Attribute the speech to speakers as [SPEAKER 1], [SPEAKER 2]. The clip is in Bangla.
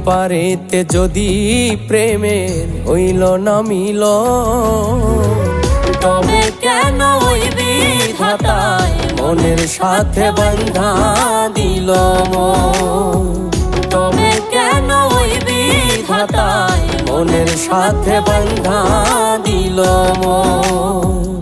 [SPEAKER 1] পারেতে যদি প্রেমের হইল না মিল,
[SPEAKER 2] তবে কেন ওই বিধাতায়
[SPEAKER 1] মনের সাথে বান্ধা দিল মন।
[SPEAKER 2] তবে কেন ওই বিধাতায়
[SPEAKER 1] মনের সাথে বান্ধা দিল মন।